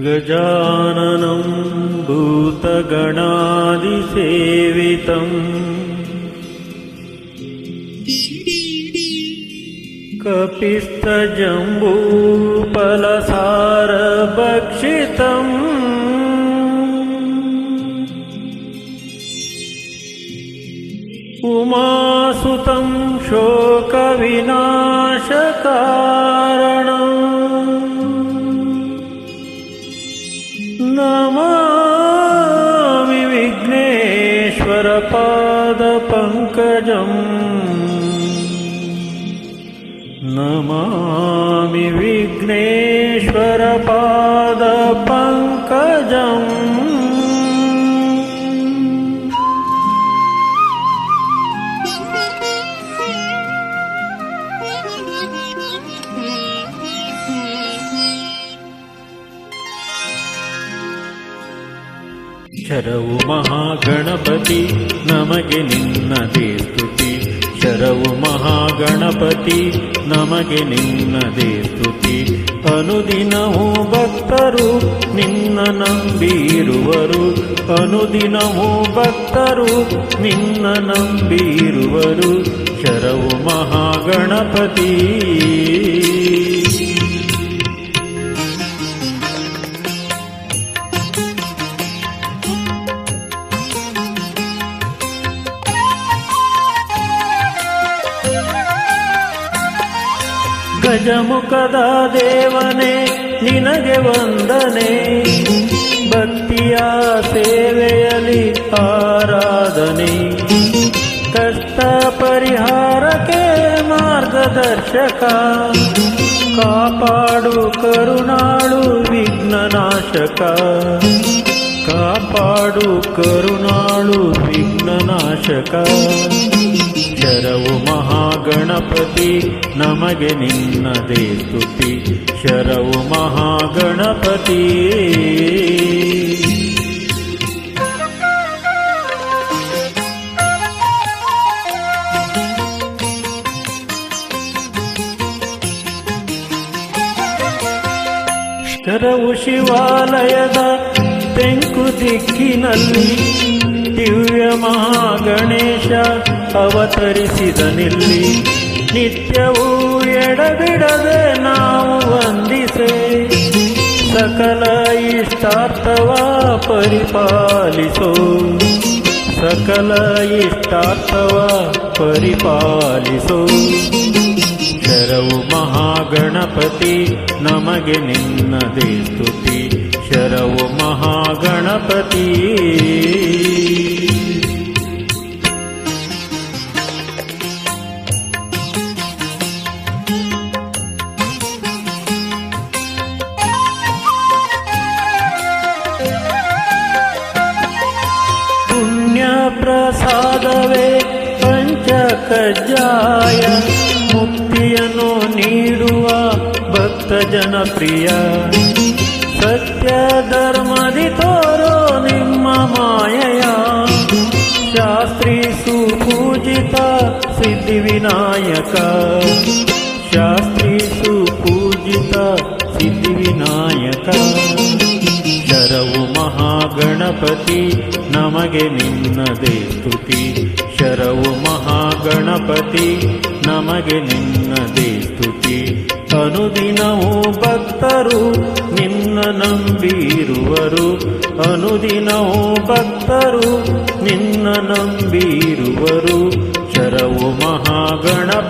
ಗಜಾನನಂ ಭೂತಗಣಾದಿಸೇವಿತಂ ಕಪಿಸ್ತಜಂಬೂಫಲಸಾರಭಕ್ಷಿತಂ ಉಮಾಸುತಂ ಶೋಕವಿನಾಶಕಾರಣಂ ನಮಾಮಿ ವಿಘ್ನೇಶ್ವರ ಪಾದಪಂಕಜಂ ನಮಾಮಿ ವಿಘ್ನೇಶ್ವರ ಪಾದಪಂಕಜಂ. ಶರವು ಮಹಾಗಣಪತಿ ನಮಗೆ ನಿನ್ನದೇ ಸ್ತುತಿ. ಶರವು ಮಹಾಗಣಪತಿ ನಮಗೆ ನಿನ್ನದೇ ಸ್ತುತಿ. ಅನುದಿನವೂ ಭಕ್ತರು ನಿನ್ನ ನಂಬಿರುವರು. ಅನುದಿನವೂ ಭಕ್ತರು ನಿನ್ನ ನಂಬಿರುವರು. ಶರವು ಮಹಾಗಣಪತಿ. ಗಜಮುಖದ ದೇವನೇ ನಿನಗೆ ವಂದನೆ. ಭಕ್ತಿಯ ಸೇವೆಯಲ್ಲಿ ಆರಾಧನೆ. ಕಷ್ಟ ಪರಿಹಾರಕ್ಕೆ ಮಾರ್ಗದರ್ಶಕ. ಕಾಪಾಡು ಕರುಣಾಳು ವಿಘ್ನನಾಶಕ. ಕಾಪಾಡು ಕರುಣಾಳು ವಿಘ್ನನಾಶಕ. ಶರವು ಮಹಾಗಣಪತಿ ನಮಗೆ ನಿನ್ನದೇ ಸ್ತುತಿ. ಶರವು ಮಹಾಗಣಪತಿ. ಶರವು ಶಿವಾಲಯದ ತೆಂಕು ದಿಕ್ಕಿನಲ್ಲಿ ದಿವ್ಯ ಮಹಾಗಣೇಶ ಅವತರಿಸಿದನಿಲ್ಲಿ. ನಿತ್ಯವೂ ಎಡಬಿಡದೆ ನಾವು ವಂದಿಸೆ. ಸಕಲ ಇಷ್ಟಾರ್ಥವ ಪರಿಪಾಲಿಸೋ. ಸಕಲ ಇಷ್ಟಾರ್ಥವ ಪರಿಪಾಲಿಸೋ. ಶರವು ಮಹಾಗಣಪತಿ ನಮಗೆ ನಿನ್ನದೇ ಸ್ತುತಿ. ಶರವು ಮಹಾಗಣಪತಿ. ಪುಣ್ಯ ಪ್ರಸಾದವೇ ಪಂಚಕಜ್ಜಾಯ. ಮುಕ್ತಿಯನ್ನು ನೀಡುವ ಭಕ್ತ ಜನಪ್ರಿಯ. ಸತ್ಯ ಧರ್ಮದಿ ತೋರೋ ನಿಮ್ಮ ಮಾಯೆಯ. ಶಾಸ್ತ್ರಿ ಸುಪೂಜಿತ ಸಿದ್ಧಿವಿನಾಯಕ. ಶಾಸ್ತ್ರಿ ಸುಪೂಜಿತ ಸಿದ್ಧಿವಿನಾಯಕ. ಶರವು ಮಹಾಗಣಪತಿ ನಮಗೆ ನಿನ್ನದೇ ಸ್ತುತಿ. ಶರವು ಮಹಾಗಣಪತಿ ನಮಗೆ ನಿನ್ನದೇ ಸ್ತುತಿ. ಅನುದಿನವೂ ಭಕ್ತರು ನಿನ್ನ ನಂಬಿರುವರು. ಅನುದಿನವೂ ಭಕ್ತರು ನಿನ್ನ ನಂಬಿರುವರು. ಶರವು ಮಹಾಗಣಪತಿ.